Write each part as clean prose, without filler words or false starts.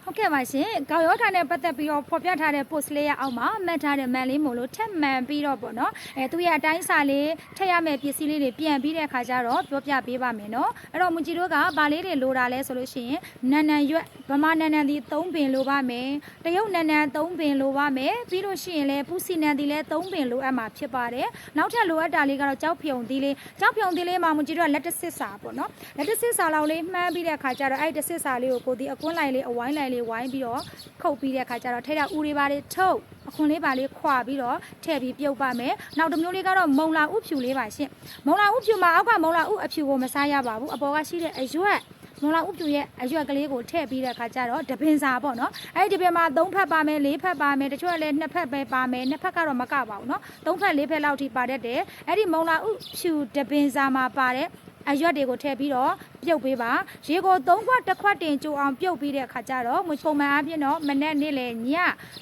ဟုတ်ကဲ့ပါရှင်ကောက်ရောထားတဲ့ပတ်သက်ပြီးတော့ဖော်ပြထားတဲ့ post လေးရအောင်မှာမှတ်ထားတဲ့မန်လေးမို့လို့ထက်မှန်ပြီးတော့ပေါ့နော်သူရဲ့အတိုင်းစာလေးထည့်ရမယ့်ပစ္စည်းလေးတွေပြန်ပြီးတဲ့အခါကျတော့ပြောပြပေးပါမယ်နော်အဲ့တော့မူကြီးတို့ကဗာလေးတွေလိုတာလဲဆိုလို့ရှိရင်နန်နန်ရွက်ဗမာနန်နန်ဒီ3ပင်လိုပါမယ်တရုတ်နန်နန်3ပင်လိုပါမယ်ပြီးလို့ရှိရင်လဲပူစီနန်ဒီလဲ3ပင်လိုအပ်မှာဖြစ်ပါတယ်နောက်ထပ်လိုအပ်တာလေးကတော့ကြောက်ဖြုံသီးလေးမှာမူကြီးတို့ကလက်တစစ်စာပေါ့နော်လက်တစစ်စာလောက်လေးမှန်းပြီးတဲ့အခါကျတော့အဲ့တစစ်စာလေးကိုဒီအကွန်းလိုက်လေးအဝိုင်းလိုက်လေးဝိုင်းပြီးတော့ခုတ်ပြီးတဲ့အခါကျတော့ထဲတာဦးလေးပါလေးထုတ်အခွန်လေးပါလေးခွာပြီးတော့ထည့်ပြီးပြုတ်ပါမယ်နောက်တစ်မျိုးလေးကတော့မုံလာဥဖြူလေးပါရှင့်မုံလာဥဖြူမှာအောက်ကမုံလာဥအဖြူကိုမစားရပါဘူးအပေါ်ကရှိတဲ့အရွက်မုံလာဥဖြူရဲ့အရွက်ကလေးကိုထည့်ပြီးတဲ့အခါကျတော့တပင်စာပေါ့နော်အဲ့ဒီတပင်မှာ3ဖက်ပါမယ်4ဖက်ပါမယ်တချို့ကလည်း2ဖက်ပဲပါမယ်2ဖက်ကတော့မကပါဘူးနော်3ဖက်4ဖက်လောက်ထိပါတတ်တယ်အဲ့ဒီမုံလာဥဖြူတပင်စာမှာပါတဲ့အရွက်တွေကိုထည့်ပြီးတော့ပြုတ်ပေးပါရေကို3ခွက်1ခွက်တင်ကြိုအောင်ပြုတ်ပြီးတဲ့အခါကျတော့ပုံမှန်အားဖြင့်တော့မနေ့နေ့လေည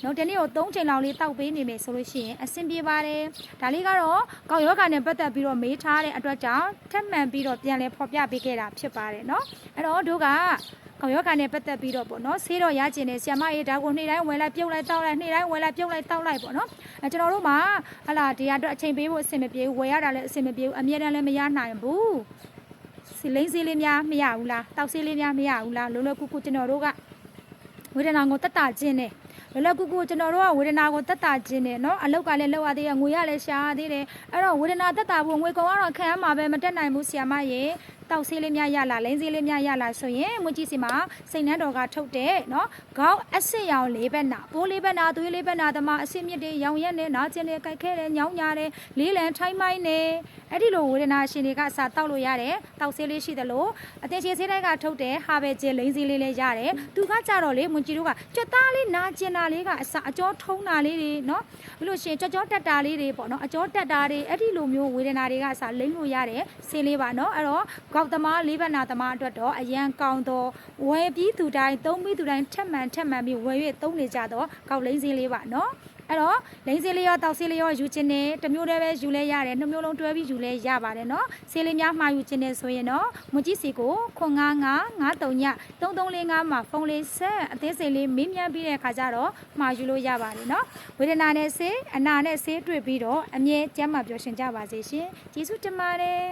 နော်ဒီနေ့ကို3ချိန်လောက်လေးတောက်ပေးနေမယ်ဆိုလို့ရှိရင်အဆင်ပြေပါတယ်ဒါလေးကတော့ကောက်ရောဂါနဲ့ပတ်သက်ပြီးတော့မေးထားတဲ့အတွက်ကြောင့်ထပ်မံပြီးတော့ပြန်လဲဖော်ပြပေးခဲ့တာဖြစ်ပါတယ်နော်အဲ့တော့တို့ကကောက်ရောဂါနဲ့ပတ်သက်ပြီးတော့ပေါ့နော်ဆေးတော့ရကျင်နေဆီယမရေးဒါကိုနေ့တိုင်းဝင်လိုက်ပြုတ်လိုက်တောက်လိုက်နေ့တိုင်းဝင်လိုက်ပြုတ်လိုက်တောက်လိုက်ပေါ့နော်ကျွန်တော်တို့မှာဟလာဒီအတွက်အချိန်ပေးဖို့အဆင်မပြေဘူးဝယ်ရတာလည်းအဆင်မပြေဘူးအမြဲတမ်းလည်းမရနိုင်ဘူးလိမ့်စေးလေးများမရဘူးလားတောက်စေးလေးများမရဘူးလားလောလောကူကူကျွန်တော်တို့ကဝေဒနာကိုတက်တာခြင်းနဲ့လောလောကူကူကျွန်တော်တို့ကဝေဒနာကိုတက်တာခြင်းနဲ့เนาะအလောက်ကလည်းလောက်ရသေးတယ်ငွေရလည်းရှာရသေးတယ်အဲ့တော့ဝေဒနာတက်တာဖို့ငွေကောင်ကတော့ခံရမှာပဲမတက်နိုင်ဘူးဆီယမရေတောက်ဆေးလေးများရလာလိမ့်ဆေးလေးများရလာဆိုရင်မွကြီးစီမှာစိတ်နှမ်းတော်ကထုတ်တဲ့เนาะခေါင်းအဆစ်ရောင်လေးဘက်နာပိုးလေးဘက်နာသွေးလေးဘက်နာသမားအဆစ်မြစ်တွေရောင်ရက်နဲ့နားကျင်တွေကြိုက်ခဲတယ်ညောင်းညာတယ်လေးလံထိုင်းမိုင်းနေအဲ့ဒီလိုဝေဒနာရှင်တွေကစာတောက်လို့ရတယ်တောက်ဆေးလေးရှိတယ်လို့အသေးချေဆေးတိုက်ကထုတ်တဲ့ဟာပဲကျလိမ့်ဆေးလေးလည်းရတယ်သူကကြတော့လေမွကြီးတို့ကကြွက်သားလေးနားကျင်တာလေးကအစာအကျော်ထုံးတာလေးတွေเนาะပြီးလို့ရှိရင်ကြောတက်တာလေးတွေပေါ့เนาะအကျော်တက်တာတွေအဲ့ဒီလိုမျိုးဝေဒနာတွေကအစာလိမ့်လို့ရတယ်ဆေးလေးပါเนาะအဲ့တော့ကောက်သမားလေးဘက်နာသမားအတွက်တော့အရန်ကောင်းတော့ဝယ်ပြီးသူတိုင်းသုံးပြီးသူတိုင်းထက်မှန်ပြီးဝယ်၍သုံးနေကြတော့ကောက်လိမ့်စင်းလေးပါနော်အဲ့တော့လိမ့်စင်းလေးရောတောက်စင်းလေးရောယူခြင်းနဲ့တစ်မျိုးတည်းပဲယူလဲရတယ်နှစ်မျိုးလုံးတွဲပြီးယူလဲရပါတယ်နော်ဆေးလေးများမှာယူခြင်းနဲ့ဆိုရင်တော့မကြီးစီကို09933345မှာဖုန်းလေးဆက်အသေးစိတ်လေးမေးမြန်းပြီးတဲ့အခါကျတော့မှာယူလို့ရပါတယ်နော်ဝေဒနာနဲ့ဆေးအနာနဲ့ဆေးတွေ့ပြီးတော့အမြဲကျန်းမာပျော်ရွှင်ကြပါစေရှင်ကျေးဇူးတင်ပါတယ်